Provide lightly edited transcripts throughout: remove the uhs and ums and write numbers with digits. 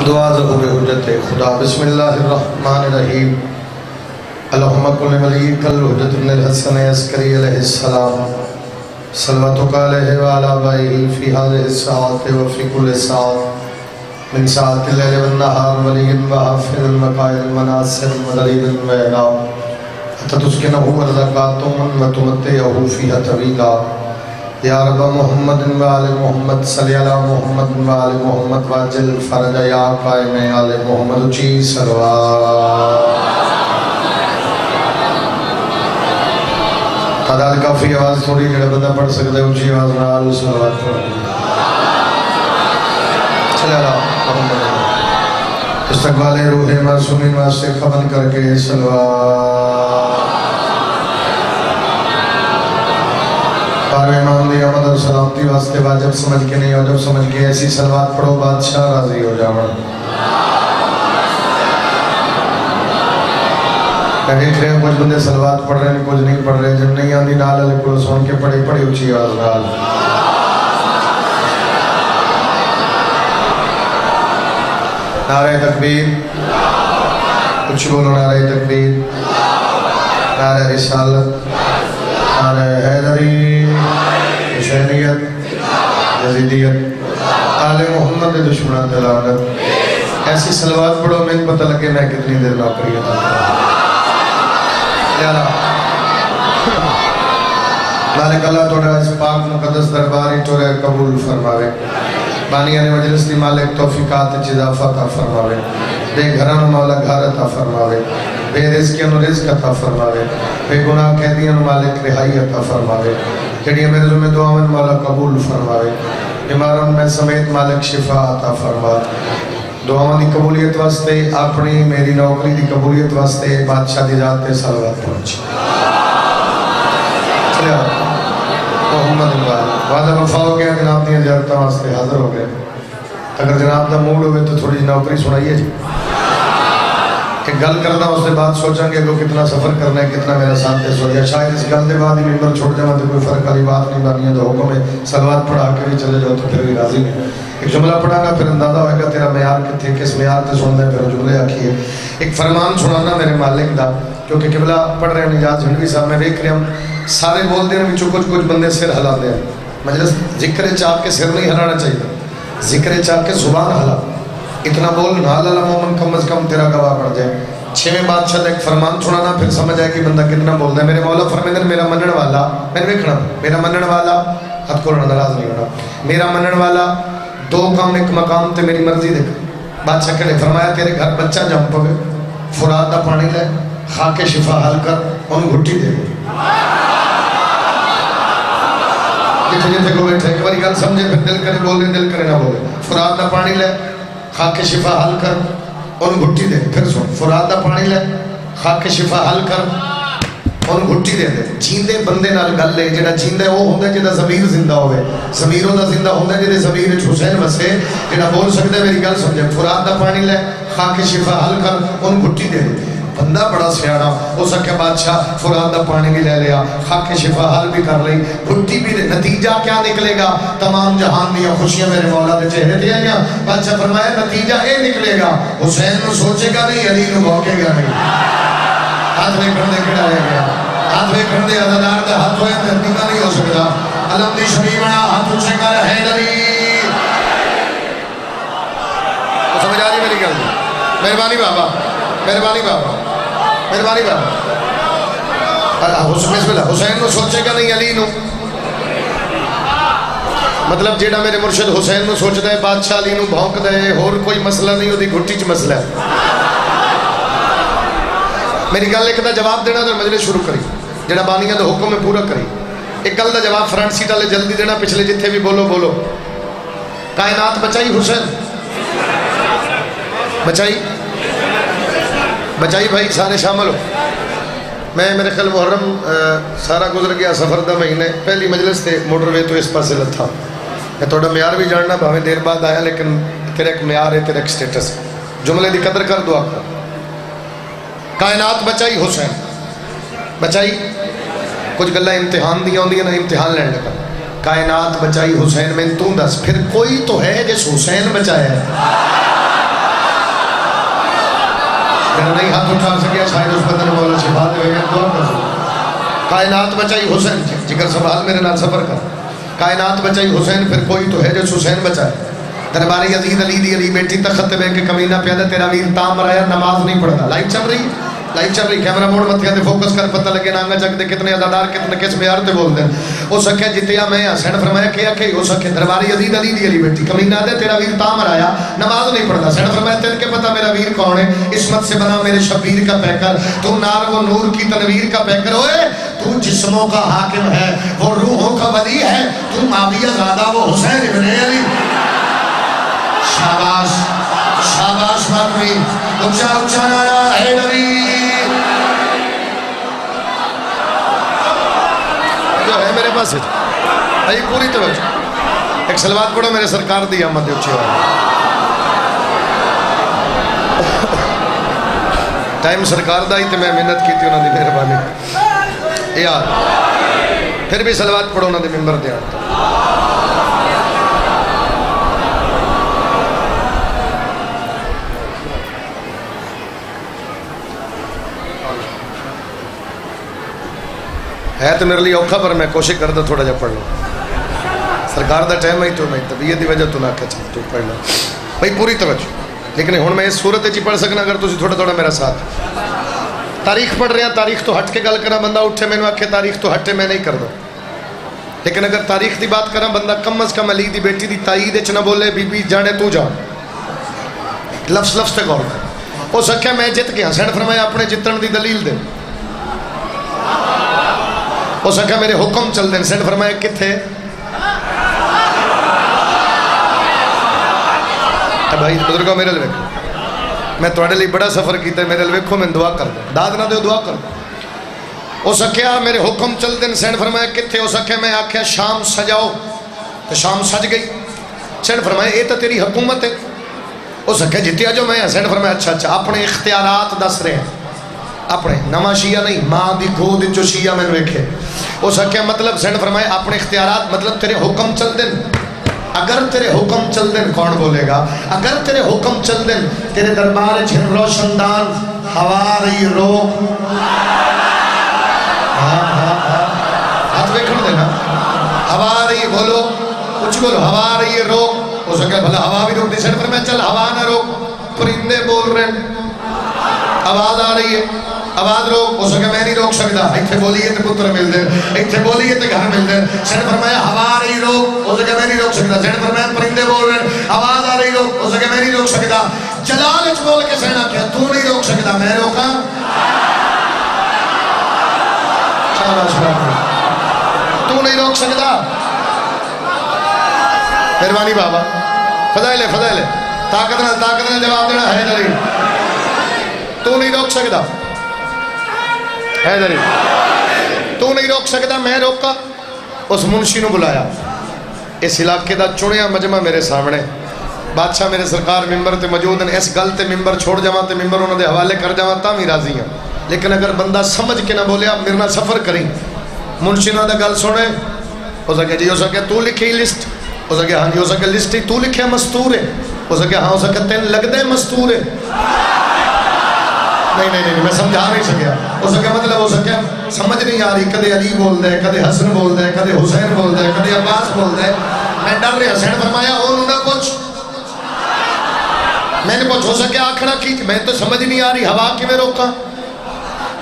دعا ظہور حجت خدا بسم اللہ الرحمن الرحیم اللہم کل ولیک الحجت ابن الحسن عسکری علیہ السلام صلواتک علیہ وعلا بائیہ فی هذه الساعة وفی کل ساعة من ساعة اللیل والنہار ولی وحافظ المقائد المناصر مدرید المعراب حتی تسکنہو ارزقاتم وتمتعہو فیہا طویلا یا رب محمد و آل محمد صلی اللہ محمد و آل محمد واجل فرج یا قائم آل محمد اچھی سلوات تعداد کافی آواز تھوڑی جڑا بندہ پڑھ سکتا ہے اچھی آواز نال سلوات پڑھ صلی اللہ محمد استقبال روح معصومین واسطے خبر کر کے سلوات امام دی آمد اور سلامتی واسطے واجب سمجھ کے نہیں واجب سمجھ کے ایسی سلوات پڑھو بادشاہ راضی ہو جاؤں میں دیکھ رہے ہیں کچھ بندے سلوات پڑھ رہے ہیں کچھ نہیں پڑھ رہے جب نہیں آندھی نال علیہ کو سن کے پڑھی اچھی آواز نال نعرہ تکبیر کچھ بولو نعرہ تکبیر نعرہ رسالت نعرہ حیدری حسینیت یزیدیت آل محمد دشمنان دلالت ایسی سلوات پڑھو میں پتہ لگے میں کتنی دیر نوکری عطا یا اللہ مالک اللہ توڑا اس پاک مقدس درباری توڑا قبول فرماوے بانیان مجلس دی مالک توفیقات اضافہ عطا فرماوے بے گھران مولا گھر عطا فرماوے بے رزقیان رزق عطا فرماوے بے گناہ قیدیان مالک رہائی عطا فرماوے جڑیاں میرے ذمہ دعاویں مولا قبول فرماوے بیماروں میں سمیت مالک شفا عطا فرماوے دعاواں دی قبولیت واسطے اپنی میری نوکری دی قبولیت واسطے بادشاہ دی ذات تے صلوات پہنچ چلے محمد اللہ وعدہ وفا ہو گیا جناب دی زیارتاں واسطے حاضر ہو گئے اگر جناب دا موڈ ہوئے تو تھوڑی نوکری سنائیے جی کہ گل کرنا اس نے بات سوچیں گے کہ کتنا سفر کرنا ہے کتنا میرا ساتھ ہے سو یا شاید اس گل دے بعد ہی ممبر چھوڑ جائے تو کوئی فرق والی بات نہیں بانی ہے تو حکم ہے سلوات پڑھا کے بھی چلے جاؤ تو پھر بھی راضی نہیں ایک جملہ پڑھا گا پھر اندازہ ہوئے گا تیرا معیار کتنے کس معیار تے سن دے پھر جملے آکھیے ایک فرمان سنانا میرے مالک دا کیونکہ قبلہ پڑھ رہے ہیں نجات جھنڈوی صاحب میں دیکھ رہے ہم سارے بول دے ہیں کچھ بندے سر ہلا دے ہیں مجلس ذکر چاپ کے سر نہیں ہلانا چاہیے ذکر چاپ کے زبان ہلا اتنا بول نہ اللہ مومن کم از کم تیرا گواہ پڑ جائے چھویں بادشاہ ایک فرمان سنانا پھر سمجھ آئے کہ بندہ کتنا بولتا ہے میرے مولا فرمائے میرا منن والا میں نے دیکھنا میرا منن والا ہاتھ کھولنا ناراض نہیں ہونا میرا منن والا دو کام ایک مقام تے میری مرضی دیکھ بادشاہ کہنے فرمایا تیرے گھر بچہ جم پوے فرات دا پانی لے خاک شفا حل کر ان گھٹی دے جتنے جتنے کو بیٹھے ایک باری گل سمجھے پھر دل کرے بول دے دل کرے نہ بولے فرات دا پانی لے خاک شفا حل کر ان گھٹی دے پھر سن فرات دا پانی لے خاک شفا حل کر ان گھٹی دے دے جیندے بندے نال گل لے جڑا جیندہ ہے وہ ہوندہ جڑا ضمیر زندہ ہوئے ضمیروں دا زندہ ہوندہ جڑے ضمیر حسین وسے جڑا بول سکتے میری گل سمجھے فرات دا پانی لے خاک شفا حل کر ان گھٹی دے دے بندہ بڑا سیاڑا ہو سکے بادشاہ فرات دا پانی بھی لے لیا خاک شفا حل بھی کر لئی گھٹی بھی دے نتیجہ کیا نکلے گا تمام جہان دیا خوشیاں میرے مولا دے چہرے دیا گیا بادشاہ فرمایا نتیجہ اے نکلے گا حسین نو سوچے گا نہیں علی نو بھوکے گا نہیں ہاتھ میں کھڑے کھڑا رہ گیا ہاتھ میں کھڑے عددار دے ہاتھ ہوئے تحقیقہ نہیں ہو سکتا علم دی شریمنا ہاتھ اچھے کا ہے دلی تو سمجھ آ رہی میری گل مہربانی بابا مہربانی بابا مہربانی بابا بسم اللہ حسین نو سوچے گا نہیں علی نو مطلب جیڑا میرے مرشد حسین نو سوچ دے بادشاہ علی نو بھونک دے اور کوئی مسئلہ نہیں ہوتی گھٹی چ مسئلہ ہے میری گل ایک دا جواب دینا تو مجلس شروع کری جڑا بانیاں دا حکم میں پورا کری ایک گل دا جواب فرنٹ سیٹ والے جلدی دینا پچھلے جتھے بھی بولو بولو کائنات بچائی حسین بچائی بچائی بھائی سارے شامل ہو میں میرے خیال محرم سارا گزر گیا سفر دا مہینے پہلی مجلس تھے موٹر وے تو اس پاس سے لتھا میں تھوڑا معیار بھی جاننا بھاویں دیر بعد آیا لیکن تیرے ایک معیار ہے تیرے ایک سٹیٹس جملے دی قدر کر دعا کر کائنات بچائی حسین بچائی کچھ گلہ امتحان دیا ہوندی نا امتحان لین لگا کائنات بچائی حسین میں تو دس پھر کوئی تو ہے جس حسین بچایا ہے میرا نہیں ہاتھ اٹھا سکیا شاید اس بدن مولا شفا دے گا دعا کر سکتا کائنات بچائی حسین جگر سنبھال میرے نال سفر کر کائنات بچائی حسین پھر کوئی تو ہے جو حسین بچائے دربار یزید علی دی علی بیٹی تخت بے کے کمینہ پیادہ تیرا ویر تام رایا نماز نہیں پڑھتا لائف چل رہی کیمرہ موڑ مت دے فوکس کر پتہ لگے نانگا جگ دے کتنے ازادار کتنے کس معیار تے بول دیں او سکے جتیا میں حسین فرمایا کیا کہ او سکے دربار یزید علی دی علی بیٹی کمینہ دے تیرا ویر تام رایا نماز نہیں پڑھتا حسین فرمایا تیرے کے پتہ میرا ویر کون ہے عصمت سے بنا میرے شبیر کا پیکر تو نار و نور کی تنویر کا پیکر ہوئے تو جسموں کا حاکم ہے وہ روحوں کا ولی ہے تو معاویہ زادہ وہ حسین ابن علی شاباش شاباش ماتمی اچھا اچھا نارا ہے نبی جو ہے میرے پاس ہے آئی پوری توجہ ایک سلوات پڑھو میرے سرکار دی آمد اچھی والا ٹائم سرکار دا ہی تے میں محنت کی تھی انہوں نے مہربانی یار پھر بھی سلوات پڑھو انہوں نے ممبر دیا ہے تو میرے لیے اوکھا پر میں کوشش کرتا تھوڑا جا پڑھ لوں سرکار دا ٹائم ہے تو میں طبیعت دی وجہ تو نہ کہ تو پڑھ لوں بھائی پوری توجہ لیکن ہن میں اس صورت وچ پڑھ سکنا اگر تسی تھوڑا تھوڑا میرا ساتھ تاریخ پڑھ رہے ہیں تاریخ تو ہٹ کے گل کرا بندہ اٹھے مینوں آکھے تاریخ تو ہٹے میں نہیں کردا لیکن اگر تاریخ دی بات کراں بندہ کم از کم علی دی بیٹی دی تائید وچ نہ بولے بی بی جانے تو جا لفظ لفظ تے غور کر ہو سکے میں جت گیا حسین فرمایا اپنے جتن دی دلیل دے ہو سکا میرے حکم چل دیں حسین فرمایا کتھے بھائی بزرگوں میرے لئے میں توڑے لئے بڑا سفر کیتا ہے میرے لئے ویکھو میں دعا کر دیں داد نہ دے دعا کر دیں ہو سکیا میرے حکم چل دیں حسین فرمایا کتھے ہو سکے میں آکھیا شام سجاؤ تو شام سج گئی حسین فرمایا اے تو تیری حکومت ہے ہو سکے جتیا جو میں حسین فرمایا اچھا اچھا اپنے اختیارات دس رہے ہیں اپنے نما شیعہ نہیں ماں دی گود جو شیعہ میں ویکھے ہو سکے مطلب حسین فرمائے اپنے اختیارات مطلب تیرے حکم چل دیں اگر تیرے حکم چل دیں کون بولے گا اگر تیرے حکم چل دیں تیرے دربار جھن روشن دان ہواری روک ہاتھ ویکھن دینا ہواری بولو کچھ بولو ہواری روک ہو سکے بھلا ہوا بھی روک دی حسین فرمائے چل ہوا نہ روک پرندے بول رہے ہیں آواز آ رہی ہے آواز روک ہو سکے میں نہیں روک سکتا ایتھے بولیے تے پتر مل دے ایتھے بولیے تے گھر مل دے سین فرمایا ہوا آ رہی روک ہو سکے میں نہیں روک سکتا سین فرمایا پرندے بول رہے آواز آ رہی روک ہو سکے میں نہیں روک سکتا جلال اچ بول کے سین آکھیا تو نہیں روک سکتا میں روکاں تو نہیں روک سکتا مہربانی بابا فضائل طاقت نال جواب دینا ہے دری تو نہیں روک سکتا حیدری تو نہیں روک سکتا میں روکا اس منشی نو بلایا اس علاقے دا چنیا مجمع میرے سامنے بادشاہ میرے سرکار ممبر تے موجود ہیں اس گل تے ممبر چھوڑ جاواں تے ممبر انہوں دے حوالے کر جاواں تا بھی راضی ہیں لیکن اگر بندہ سمجھ کے نہ بولے آپ میرے نال سفر کریں منشی نہ دا گل سنے ہو سکے جی ہو سکے تو لکھی لسٹ ہو سکے ہاں جی ہو سکے لسٹ ہی تو لکھے مستور ہے ہو سکے ہاں ہو سکے تین لگ دے مستور ہے نہیں میں سمجھا نہیں سکیا ہو سکے مطلب ہو سکے سمجھ نہیں آ رہی کدے علی بول دے کدے حسن بول دے کدے حسین بول دے کدے عباس بول دے میں ڈر رہا حسین فرمایا انہوں نے پوچھ میں نے پوچھ ہو سکے آکھنا کی میں تو سمجھ نہیں آ رہی ہوا کی میں روکا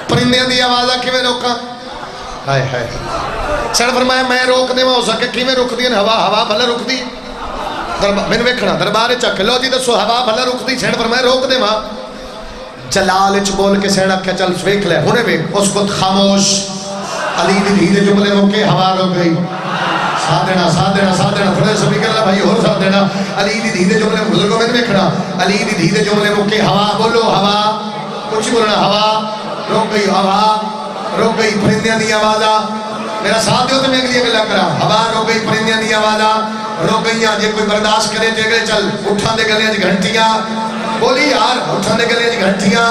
پرندیاں دی آوازہ کی میں روکا ہائے حسین فرمایا میں روک دے ہو سکے کی میں روک دی ہوا بھلا روک دی میں نے ویکھنا دربار چک لو جی دسو ہوا بھلا روک دی حسین فرمایا روک دے ماں جلال اچ بول کے سینا کیا چل سویک لے ہونے میں اس کو خاموش علی دی دھیرے جملے موکے ہوا رو گئی ساتھ دینا تھوڑے سبھی کرنا بھائی اور ساتھ دینا علی دی دھیرے جملے بزرگوں میں دیکھنا علی دی دھیرے جملے موکے ہوا بولو ہوا کچھ بولنا ہوا روک گئی پرندیاں دی آوازہ میرا ساتھ دیو تو میں اگلی اگلا کرا ہوا روک گئی پرندیاں دی آوازہ رو گئیاں جے کوئی برداشت کرے تے اگلے چل اٹھاں دے گلیاں گھنٹیاں بولی یار اٹھاں دے گلیاں گھنٹیاں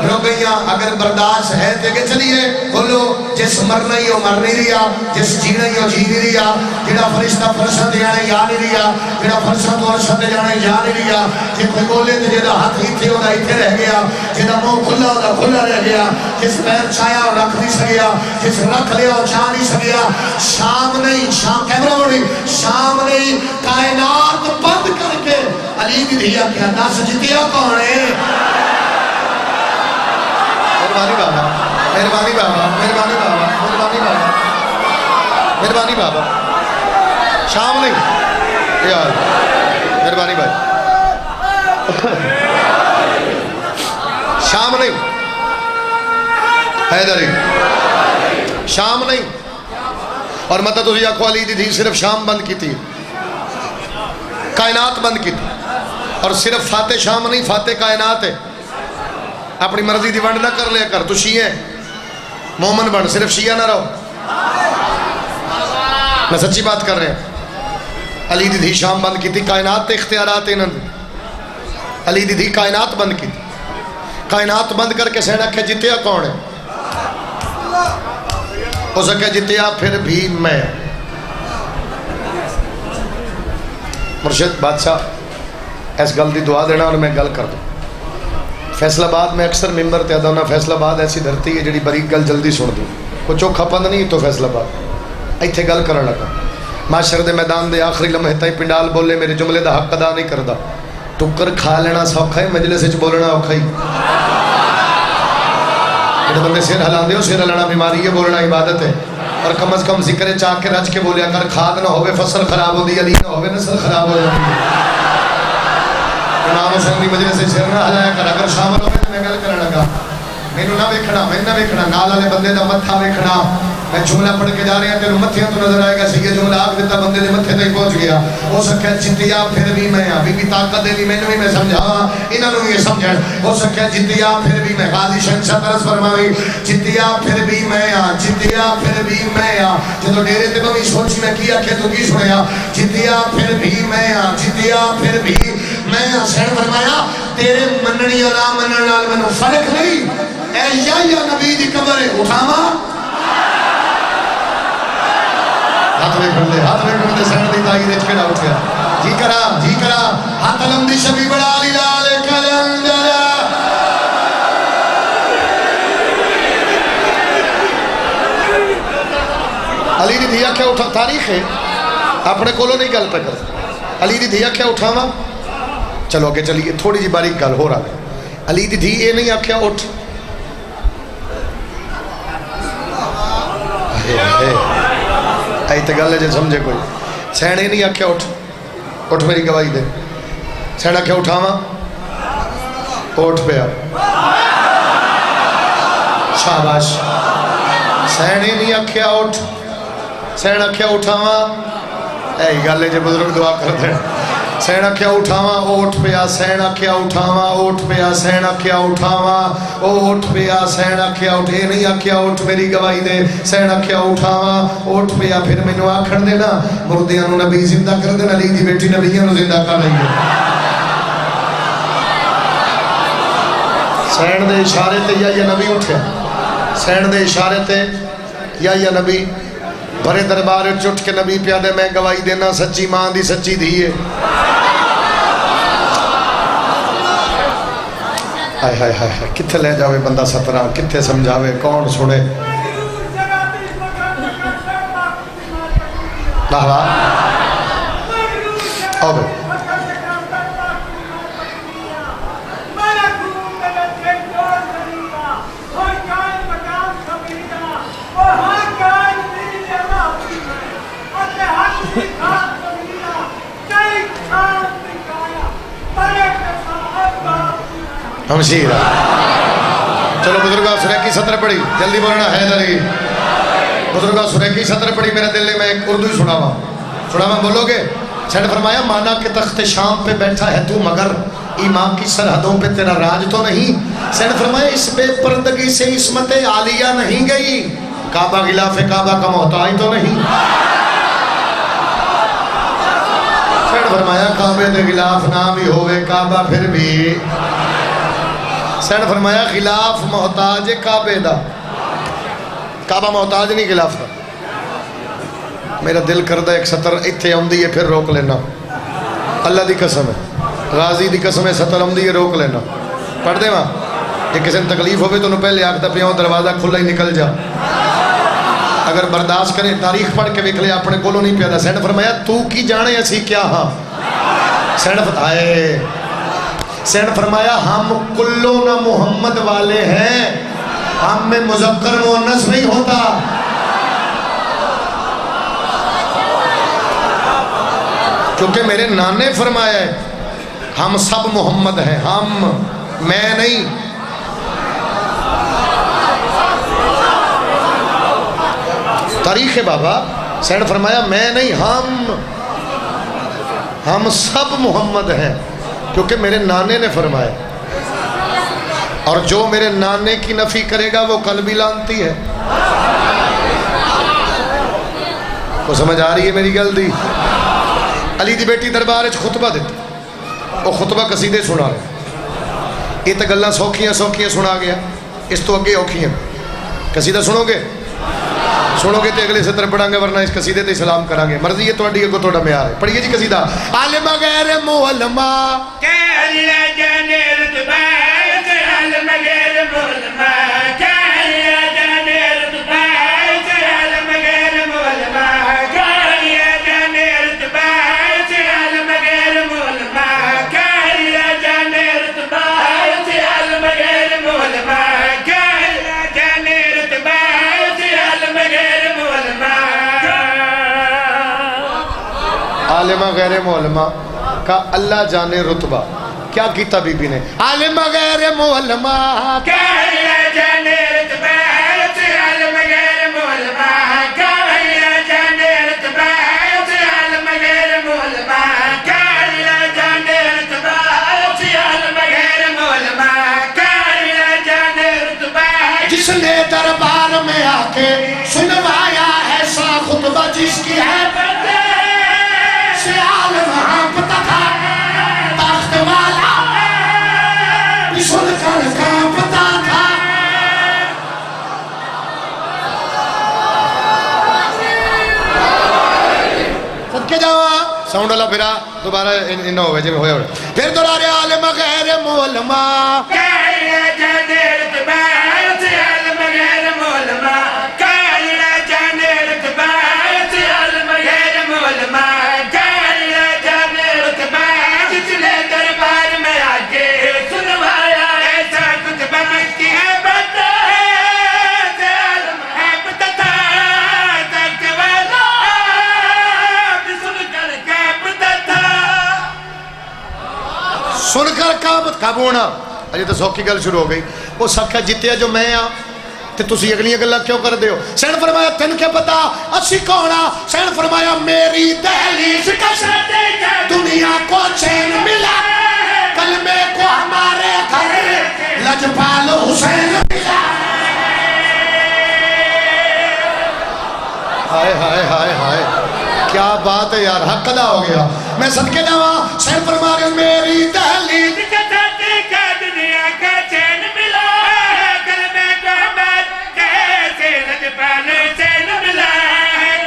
رو گئیاں اگر برداشت ہے تے کہ چلیے بولو جس مرنا ہی وہ مر نہیں رہا جس جینا ہی وہ جی نہیں رہا جڑا فرشتہ فرشتہ دے جانے یا نہیں رہا جڑا فرشتہ تو فرشتہ دے جانے یا نہیں رہا جے کوئی بولے تے جڑا ہاتھ ہیتھے ہونا ہیتھے رہ گیا جڑا منہ کھلا ہونا کھلا رہ گیا جس پیر چھایا اور رکھ نہیں سکیا جس رکھ لیا اور چھا نہیں سکیا شام نہیں شام کیمرہ موڑی شام نہیں کائنات بند کر کے علی دی دھیا کیا دس جتیا کون ہے مہربانی بابا مہربانی بابا مہربانی بابا مہربانی بابا مہربانی بابا شام نہیں یار مہربانی بھائی شام نہیں حیدری شام نہیں اور مطلب تو آنکھوں علی دی تھی صرف شام بند کی تھی کائنات بند کی تھی اور صرف فاتح شام نہیں فاتح کائنات ہے اپنی مرضی دی ونڈ نہ کر لیا کر تو شیعہ مومن بن صرف شیعہ نہ رہو میں سچی بات کر رہے ہیں علی دی دھی شام بند کی تھی کائنات تے اختیارات انہوں علی دی دھی کائنات بند کی تھی کائنات بند کر کے سینہ کہ جتیا کون ہے ہو سکے جتیا پھر بھی میں مرشد بادشاہ اس گل دی دعا دینا اور میں گل کر دوں فیصل آباد میں اکثر ممبر تے ادا ہونا فیصل آباد ایسی دھرتی ہے جڑی بریک گل جلدی سن دی کوئی چوکھا پند نہیں تو فیصل آباد ایتھے گل کرن لگا معاشر دے میدان دے آخری لمحے تائیں پنڈال بولے میرے جملے دا حق ادا نہیں کردا ٹکر کھا لینا سوکھا ہے مجلس وچ بولنا اوکھا ہی جڑے بندے سر ہلاندے ہو سر ہلانا بیماری ہے بولنا عبادت ہے اور کم از کم ذکر چاہ کے رج کے بولیا کر کھاد نہ ہوئے فصل خراب ہو دی علی نہ ہوئے نسل خراب ہو جاتی ہے امام حسین دی مجلس سے سر نہ ہلایا کر اگر شامل ہوئے تو میں گل کرنے لگا مینوں نہ ویکھنا میں نہ ویکھنا نال والے بندے دا متھا ویکھنا میں جملہ پڑھ کے جا رہے ہیں تیرے متھیاں تو نظر آئے گا سی یہ جملہ آگ دیتا بندے دے متھے تک پہنچ گیا ہو سکے جتیا پھر بھی میں بی بی طاقت دے لی میں بھی میں سمجھاوا انہاں نوں یہ سمجھن ہو سکے جتیا پھر بھی میں غازی شہنشاہ طرز فرماوی جتیا پھر بھی میں جتیا پھر بھی میں جدو ڈیرے تے میں سوچی میں کیا کہ تو کی سنیا جتیا پھر بھی میں جتیا پھر بھی میں حسین فرمایا تیرے مننی اور نہ منن نال مینوں فرق نہیں اے یا نبی دی قبر اٹھاواں ہاتھ میں کھڑ دے سینڈ دی تائی دیکھ کے نہ اٹھ گیا جی کرا ہاتھ علم دی شبی بڑا علی لال کلندر علی دی دھیا کیا اٹھا تاریخ ہے اپنے کولو نہیں گل پہ کر علی دی دھیا کیا اٹھاوا چلو آگے چلیے تھوڑی جی باریک گل ہو رہا ہے علی دی دھی یہ نہیں آکھیا اٹھ ایت گل ہے جے سمجھے کوئی سینے نہیں آکھیا اٹھ میری گواہی دے سینا کیا اٹھاواں اٹھ پیا شاباش سینے نہیں آکھیا اٹھ سینا کیا اٹھاواں اے گل ہے جے بزرگ دعا کر دے سینا کیا اٹھاواں اٹھ پیا سینا کیا اٹھاواں اٹھ پیا سینا کیا اٹھاواں اٹھ پیا سینا کیا اٹھ اے نہیں آکھیا اٹھ میری گواہی دے سینا کیا اٹھاواں اٹھ پیا پھر مینوں آکھن دینا مردیاں نوں نبی زندہ کر دینا علی دی بیٹی نبیاں نوں زندہ کر رہی ہے سین دے اشارے تے یا نبی اٹھیا سین دے اشارے تے یا نبی بھرے دربار اٹھ کے نبی پیا دے میں گواہی دینا سچی ماں دی سچی دھیے ہائے ہائے ہائے کتھے لے جاوے بندہ سترہ کتھے سمجھاوے کون سنے باہوا آؤ بھائی ہمشیرہ چلو بزرگاں سورہ کی سطر پڑھی جلدی بولنا حیدری بزرگاں سورہ کی سطر پڑھی میرے دل میں ایک اردو سناواں بولو گے سیڈ فرمایا مانا کہ تخت شام پہ بیٹھا ہے تو مگر ایمان کی سرحدوں پہ تیرا راج تو نہیں سیڈ فرمایا اس بے پردگی سے عصمت عالیہ نہیں گئی کعبہ غلاف کعبہ کا محتاج تو نہیں سیڈ فرمایا کعبے دے خلاف نہ بھی ہوئے کعبہ پھر بھی سیڈ فرمایا خلاف محتاج کعبے دا کعبہ محتاج نہیں خلاف دا میرا دل کردہ ایک سطر اتھے آمدی ہے پھر روک لینا اللہ دی قسم ہے غازی دی قسم ہے سطر آمدی ہے روک لینا پڑھ دے ماں کہ کسی نے تکلیف ہوئے تو انہوں پہلے آکتا پیاں دروازہ کھلا ہی نکل جا اگر برداشت کریں تاریخ پڑھ کے وکلے اپنے کولوں نہیں پیادا سینڈ فرمایا تو کی جانے اسی کیا ہاں سینڈ فرمایا ہم کلوں نہ محمد والے ہیں ہم میں مذکر مؤنث نہیں ہوتا کیونکہ میرے نانے فرمایا ہے ہم سب محمد ہیں ہم میں نہیں تاریخ ہے بابا سینڈ فرمایا میں نہیں ہم سب محمد ہیں کیونکہ میرے نانے نے فرمایا اور جو میرے نانے کی نفی کرے گا وہ کل بھی لانتی ہے وہ سمجھ آ رہی ہے میری گل دی علی دی بیٹی دربار خطبہ دیتی وہ خطبہ قصیدے سنا رہے یہ تو گلاں سوکھیاں سنا گیا اس تو اگے اوکھیاں قصیدہ سنو گے تو اگلے سطر پڑھاں گے ورنہ اس قصیدے تے سلام کریں گے مرضی ہے تہاڈی اگوں تہاڈا معیار ہے پڑھیے جی قصیدہ عالم غیر معلمہ کہ اللہ جانے رتبہ کہ عالم غیر معلمہ کہ اللہ جانے رتبہ کہ عالم غیر معلمہ کہ اللہ جانے رتبہ کہ عالم غیر معلمہ کہ اللہ جانے رتبہ کہ عالم غیر معلمہ کہ اللہ جانے رتبہ کہ عالم غیر معلمہ عالمہ غیر معلمہ کا اللہ جانے رتبہ کیا کیتا بی بی نے عالمہ غیر معلمہ کہ اللہ جانے رتبہ کہ عالم غیر معلمہ کہ اللہ جانے رتبہ کہ عالم غیر معلمہ کہ اللہ جانے رتبہ کہ عالم غیر معلمہ کہ اللہ جانے رتبہ جس نے دربار میں آ کے سنوایا ایسا خطبہ جس کی ہے سے عالم ہانپتا تھا تخت والا بھی سن کر کانپتا تھا صدقے جاؤں ساؤنڈ اللہ پھرا دوبارہ انہوں ہوئے جی میں ہوئے پھر دورارے عالم غیر معلمہ کہ اللہ جانے رتبہ کہ عالم غیر معلمہ کہ اللہ جانے رتبہ کہ عالم غیر معلمہ کہ اللہ جانے رتبہ جس نے دربار میں آکے سنوایا ایسا خطبہ جس کی حیبت سے عالم حیبت تھا تخت والا بھی سن کر کانپتا تھا سن کر کانپتا کعبو ہونا اجے تو سوکھی گل شروع ہو گئی وہ سکھا جتیا جو میں آ تے تسی اگلی گلاں کیوں کر دیو سین فرمایا تن کیا پتا اسی کونا سین فرمایا میری دہلیز کا دنیا کو چین ملا کلمے کو ہمارے گھر لجپال حسین ملا ہائے ہائے ہائے ہائے کیا بات ہے یار حق ادا ہو گیا میں صدقے جاواں سین فرمایا میری دہلیز دنیا کا چین ملا کلمے کو ہمارے کیسے لجپال حسین ملا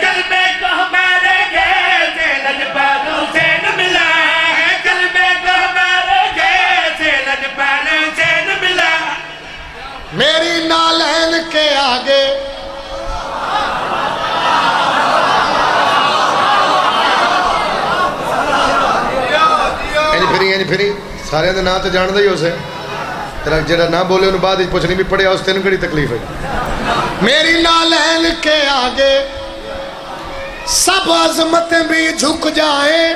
کلمے کو ہمارے کیسے لجپال حسین ملا کلمے کو ہمارے کیسے لجپال حسین ملا میری نالین کے آگے اینی پھری سارے دے نام تے جان دے ہی ہو سے تیرا جڑا نہ بولے انہوں بعد پوچھنی بھی پڑھیا اس تین کڑی تکلیف ہے میری نالین کے آگے سب عظمتیں بھی جھک جائیں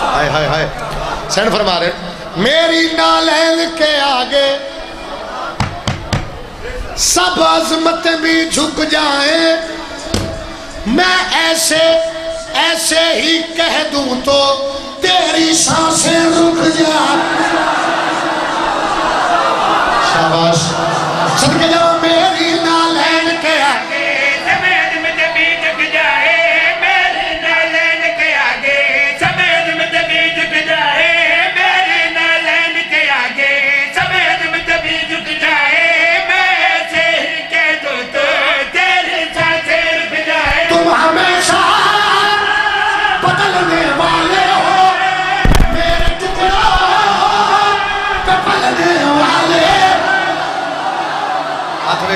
ہائے ہائے ہائے سین فرما رہے میری نالین کے آگے سب عظمتیں بھی جھک جائیں میں ایسے ہی کہہ دوں تو تیری سانسیں رک جائیں شاباش صدقے جاؤں میری نالین کے آگے زمین میں بھی جھک جائے میں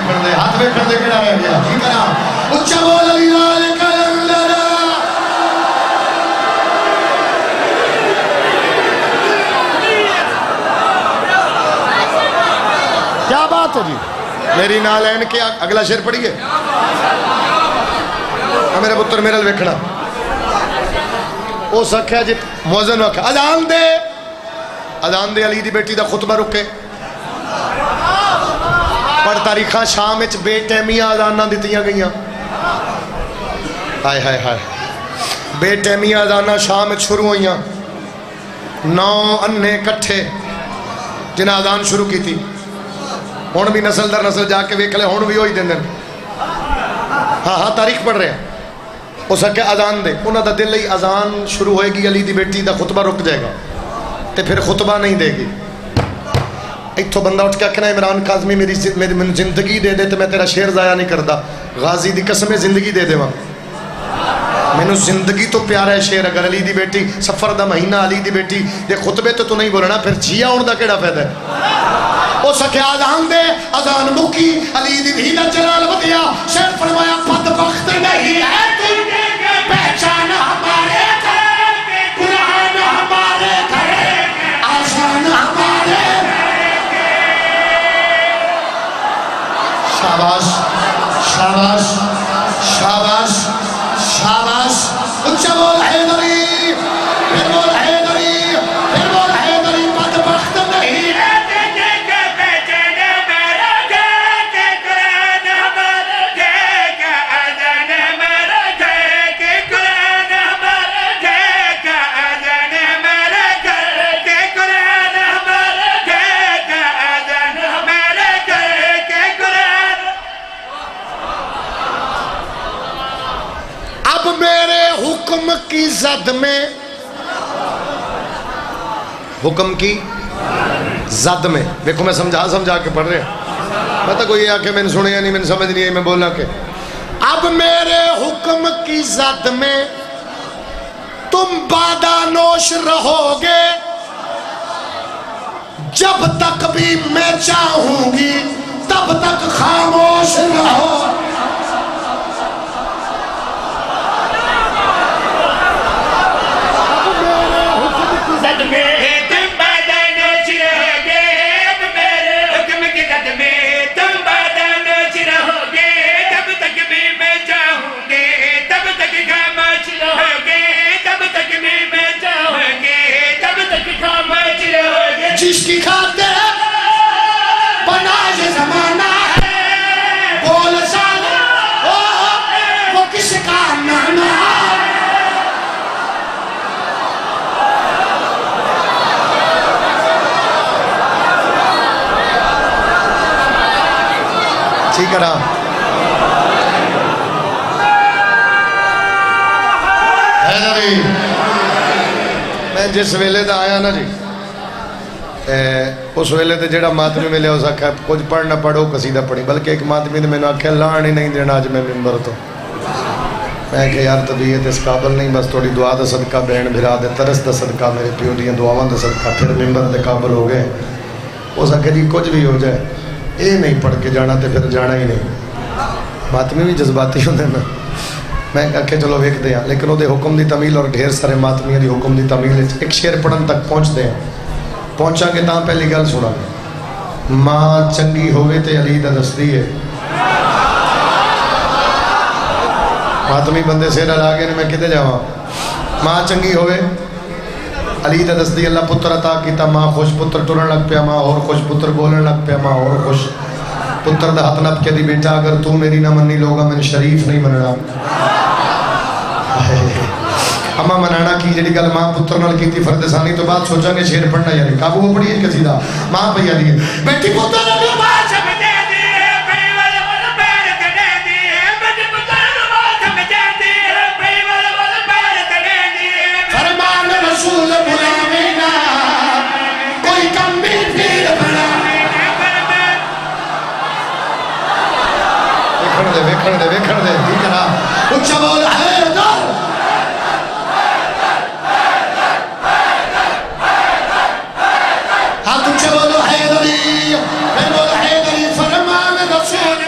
ویکھن دے ہاتھ ویکھن دے کیڑا رہ گیا کی کرا اچھا بول علی لال کلندر کیا بات ہے جی میری نالین کے اگلا شعر پڑھیے میرے پتر میرے ویکھنا او سکھیا جی موزن وکھا اذان دے علی دی بیٹی دا خطبہ رکے پر تاریخاں شام وچ بے ٹیمیاں اذاناں دتیاں گئیاں ہائے ہائے ہائے بے ٹیمیاں اذاناں شام وچ شروع ہوئیاں 9 انے کٹھے جنہاں اذان شروع کی تھی ہن بھی نسل در نسل جا کے ویکھ لے ہن بھی ہوئی دین ہاں تاریخ پڑھ رہے ہیں ہو سکے اذان دے انہاں دا دل ہی اذان شروع ہوئے گی علی دی بیٹی دا خطبہ رک جائے گا تے پھر خطبہ نہیں دے گی ایتھوں بندہ اٹھ کے آکھنا عمران کاظمی میری زندگی دے دے تے میں تیرا شعر ضائع نہیں کردا غازی دی قسم زندگی دے دے مینوں زندگی تو پیارا ہے شعر اگر علی دی بیٹی سفر دا مہینہ علی دی بیٹی دے خطبے تو نہیں بولنا پھر جیا ہون دا کیڑا فائدہ ہے او سکے اذان دے اذان مکی علی دی دھی دا جلال ودیا شعر فرمایا بدبخت نہیں ہے تو پہچان ہمارے قرآن ہمارے آسان ہمارے شاباش شاباش شاباش شاباش اچھا بول حیدری پھر بول حیدری پھر بول حیدری بدبخت نہیں ہے حکم کی زد میں حکم کی زد میں دیکھو میں سمجھا کے پڑھ رہے ہیں میں تو کوئی آکے میں نے سنے نہیں میں نے سمجھ نہیں ہے میں بولنا کہ اب میرے حکم کی زد میں تم بادہ نوش رہو گے جب تک بھی میں چاہوں گی تب تک خاموش رہو جس کی خاطر بنا یہ زمانہ ہے بول سادہ وہ کس کا نانا ٹھیک ہے نا حیدری میں جس ویلے دا آیا نا جی اس ویلے تے جڑا ماتمی ملے اس آکھا کچھ پڑھ نہ پڑھو قصیدہ پڑھی بلکہ ایک ماتمی نے میں نے آکھا لان ہی نہیں دینا آج میں ممبر تو میں کہ یار طبیعت اس قابل نہیں بس تھوڑی دعا دا صدقہ بہن بھرا دے ترس دا صدقہ میرے پیو دیاں دعاواں دا صدقہ پھر ممبر دے قابل ہو گئے اس آکھا جی کچھ بھی ہو جائے اے نہیں پڑھ کے جانا تے پھر جانا ہی نہیں ماتمی بھی جذباتی ہوندے نا میں آکھے چلو ویکھ دے لیکن وہ دے حکم دی تعمیل اور ڈھیر سارے ماتمیاں دی حکم دی تعمیل ایک شعر پڑھن تک پہنچ دے پہنچا گے تاں پہلی گل سنا گے ماں چنگی ہوئے تے علی دا دستی ہے ماتمی بندے سے ڈالا گئے میں کتے جاواں ماں چنگی ہوئے علی دا دستی اللہ پتر عطا کیتا ماں خوش پتر ٹرن لگ پیا ماں اور خوش پتر بولن لگ پیا ماں اور خوش پتر دا ہاتھ نپ کے دی بیٹا اگر تو میری نہ منی لوگا میں شریف نہیں مننا اما منانا کی جڑی گل ماں پتر نال کیتی فرد ثانی تو بعد سوچا کہ شعر پڑھنا یعنی قابو پڑھی ہے قصیدہ ماں پہ یادی ہے بیٹی پتر نبی ماں چم دے دی پئی ول ول پیر کڈے دی بیٹی پتر ماں چم دے دی پئی ول ول پیر کڈے دی فرمان رسول بلاوینا کوئی کم بھی پیر بنا ویکھن دے ٹھیک ہے نا اچھا بول حیدر ہاتھ اچھا بولو حیدری فرمان رسول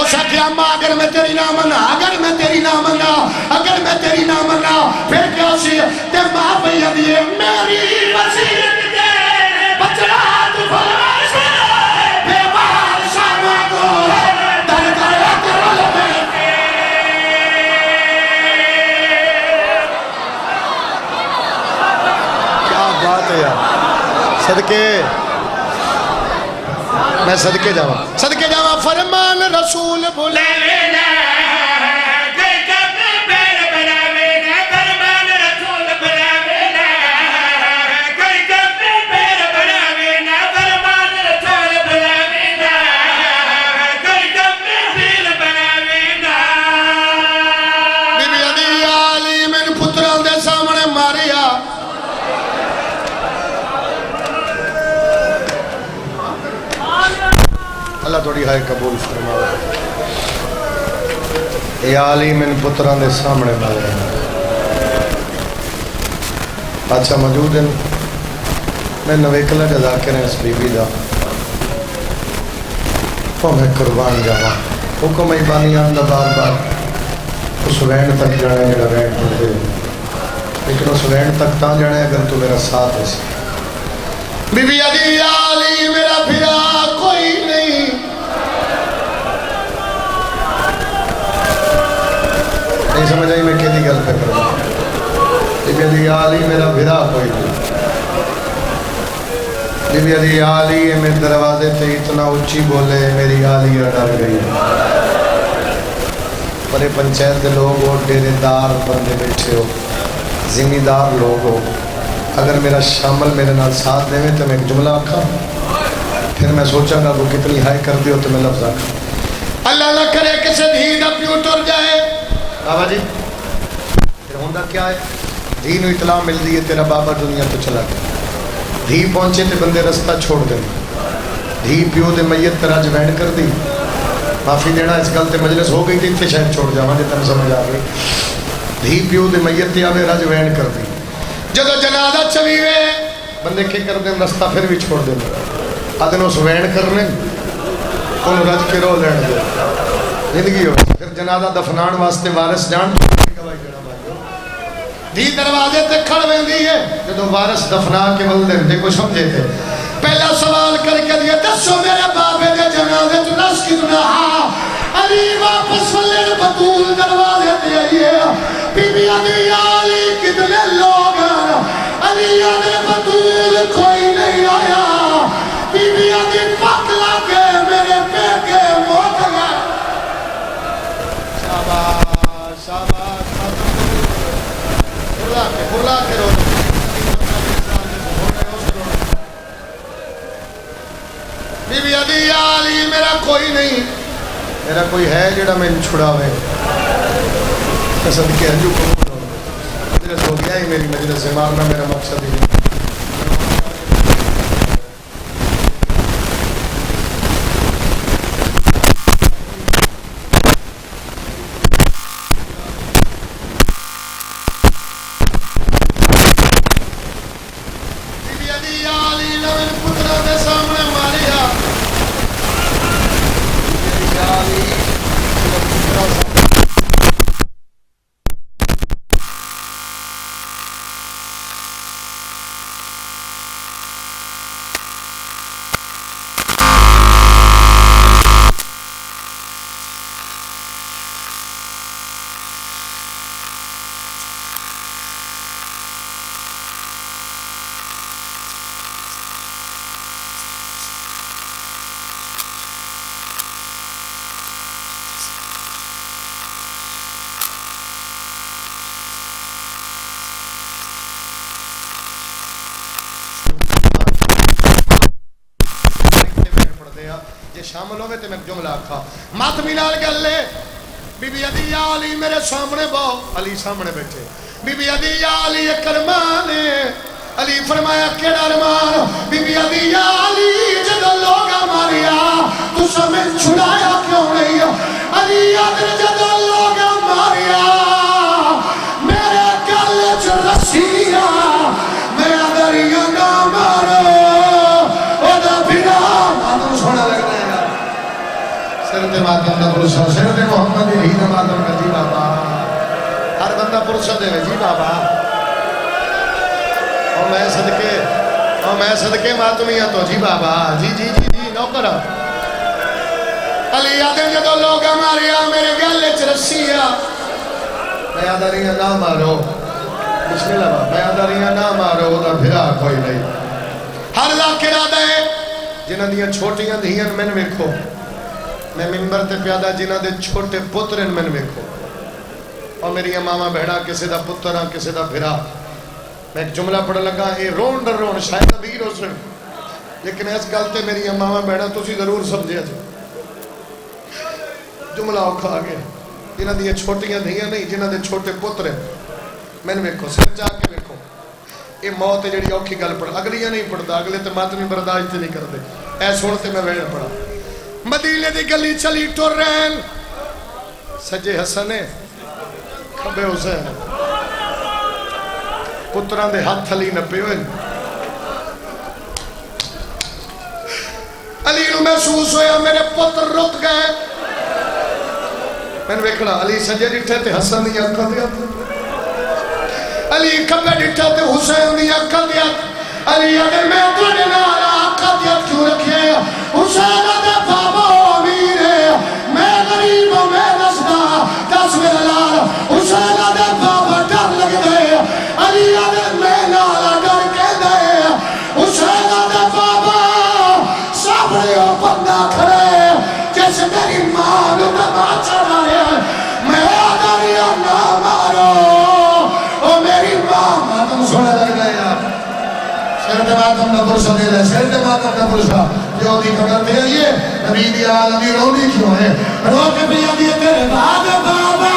اس کیا ماں اگر میں تیری نہ منا اگر میں تیری نہ منا اگر میں تیری نہ منا پھر کیا سی تے ماں پہ یہ میری وسیلت دے بچڑا تو فرمائش بے بہار شامہ کو در کرے کرو لبے کیا بات ہے یار صدقے میں صدقے جاوا فرمان رسول بھولے اللہ تھوڑی ہائے قبول فرماوے یا علی من پتران دے سامنے مارے اچھا موجود ہیں میں نویکلہ جدا کریں اس بی بی دا تو میں قربان جاوا حکم ایبانیان دا بار بار اس وین تک جانے جڑا وین پڑھتے لیکن اس وین تک تا جانے اگر تو میرا ساتھ ہے بی بی علی میرا پھرا کوئی نہیں نہیں سمجھ آئی میں کہتی گل پہ کر رہا بی بی علی میرا پھرا کوئی نہیں بی بی علی میں دروازے تھے اتنا اچھی بولے میری علی ڈر گئی بڑے پنچایت کے لوگ ہو ڈیرے دار بندے بیٹھے ہو ذمہ دار لوگ ہو اگر میرا شامل میرے نال ساتھ دے میں تو میں ایک جملہ آکھا پھر میں سوچا گا وہ کتنی ہائی کر دی ہو تو میں لفظ آکھا اللہ نہ کرے کسی دھی نہ پیو ٹر جائے بابا جی پھر ہوندہ کیا ہے دھی نو اطلاع مل دی ہے تیرا بابا دنیا تو چلا گیا دھی پہنچے تے بندے رستہ چھوڑ دیں دھی پیو دے میت پر آج وینڈ کر دی معافی دینا اس گل تے مجلس ہو گئی تھی تے شاید چھوڑ جاواں جے تم سمجھ آ گئی دھی پیو دے میت تے آوے رج وینڈ کر دی جدو جنازہ چویوے بندے کے کر دیں رستہ پھر بھی چھوڑ دیں آدھن اس وین کرنے ان رج کے رو لین دے زندگی ہو پھر جنازہ دفنان واسطے وارث جان دی دروازے تے کھڑ ویندی ہے جدو وارث دفنا کے ول دے کو سمجھے تھے پہلا سوال کر کے دیا دسو میرے بابے دے جنازے تو نس کتنا علی واپس ولے بطول دروازے تے آئیے بی بی علی کتنے لوگ علی بطول کوئی نہیں آیا بی بی پک لگے میرے پہ کے موت گئے شاباش شاباش بھولا کے رو بی بی علی میرا کوئی نہیں میرا کوئی ہے جڑا میں چھڑا ہوئے قسم کے ہنجو مجلس ہو گیا ہی میری مجلس سے مارنا میرا مقصد ہی نہیں شامل ہوئے تے میں جملہ آکھا ماتمی نال گل لے بی بی علی میرے سامنے باؤ علی سامنے بیٹھے بی بی علی کرمان علی فرمایا کیڑا ارمان بی بی علی جدو لوگا ماریا تو سمیں چھڑایا کیوں نہیں علی جدو لوگا ماریا میرے گل چ رسیا میرا دریا نہ مارو او دا بنا مانو سونا لگنا ہے تے ماتم دا پرسا سر تے محمد ہی دا ماتم کا جی بابا ہر بندہ پرسا دے جی بابا اور میں صدقے ماتمیاں تو جی بابا جی جی جی جی نوکر علی آدھے جدو لوگ ہمارے میرے گلے چ رسیا میں آدھا رہی نہ مارو بسم اللہ بابا میں آدھا رہی نہ مارو وہ پھرا کوئی نہیں ہر لاکھ ارادہ ہے جنہ دیا چھوٹیاں دھیاں میں نے ویکھو میں ممبر تے پیادہ جنہ دے چھوٹے پترن میں نے ویکھو اور میری ماما بہڑا کسی دا پترہ کسی دا بھرا میں ایک جملہ پڑھ لگا اے رون ڈر رون شاید نبیر ہو سن لیکن اس گلتے میری ماما بہڑا تسی ضرور سمجھے جو جملہ اوکھا آگے جنہ دیا چھوٹیاں دھیاں نہیں جنہ دے چھوٹے پترے میں نے ویکھو سر جا کے ویکھو یہ موت ہے جڑی اوکھی گل پڑھ اگلیاں نہیں پڑھتا اگلے تے ماتمی برداشت نہیں کرتے اے سنتے میں ویڑ پڑھا مدینے دی گلی چلی ٹر رہن سجے حسن ہے کھبے حسین پتران دے ہاتھ علی نپے ہوئے علی نو محسوس ہویا میرے پتر رک گئے میں نے ویکھنا علی سجے ڈٹھے تے حسن دی اکھا دیا علی کھبے ڈٹھے تے حسین دی اکھا دیا علی اگر میں توڑے نارا اکھا دیا کیوں رکھے حسین دے بابا امیر ہے میں غریب ہوں میں نسدہ دس میرا لال حسین دے بابا ڈر لگ دے علی اگر میں نارا ڈر کے دے حسین دے بابا سابرے ہو بندہ کھڑے جیسے میری ماں نو نماز چڑھائے میں آدھر یا نہ مارو او میری ماں ماتم سنے لگ گیا سر دے ماتم نہ پرسا دے لے سر دے ماتم نہ پرسا جو دی خبر دے یہ نبی دی آلمی رونی کیوں ہے رو کے بھی آدھی تیرے بعد بابا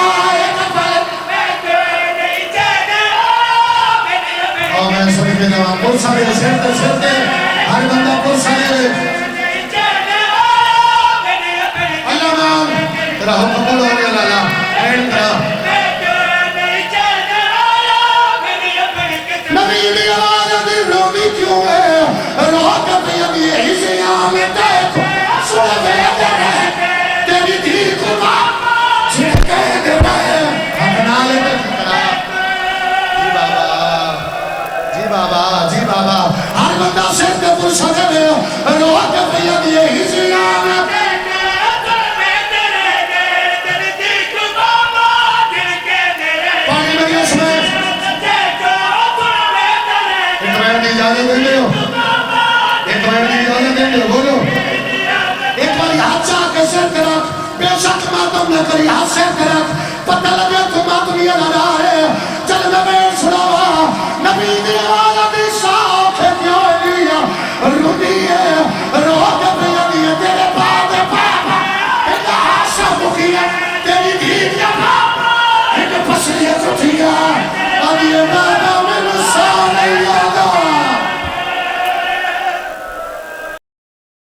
اور میں سبھی کے نوان پرسا دے سر دے ہر بندہ پرسا دے اللہ مان تیرا حکم قبول ہونے اللہ اینڈ کرا نبی دی آواز دی رونی کیوں ہے رو کے بھی آدھی حسیاں میں دیکھو سوڑے دے رہے تیری دھی کو باپ چھڑکے دے رہے اپنا لے دے جی بابا جی بابا ہر بندہ سر دے پرسا دے رو کے بھی آدھی حسیاں میں پانی میں گیا سمیں ایک بار دی اجازت دیں گے ایک بار دی اجازت دیں گے بولو ایک بار ہاتھ چاہ کے سر کرک بے شک ماتم نہ کری ہاتھ سر کرک پتہ لگے تو ماتم یہ لڑا ہے چل میں بیٹ سڑاوا نبی دی آواز دی ساکھ کیوں لیا رونی ہے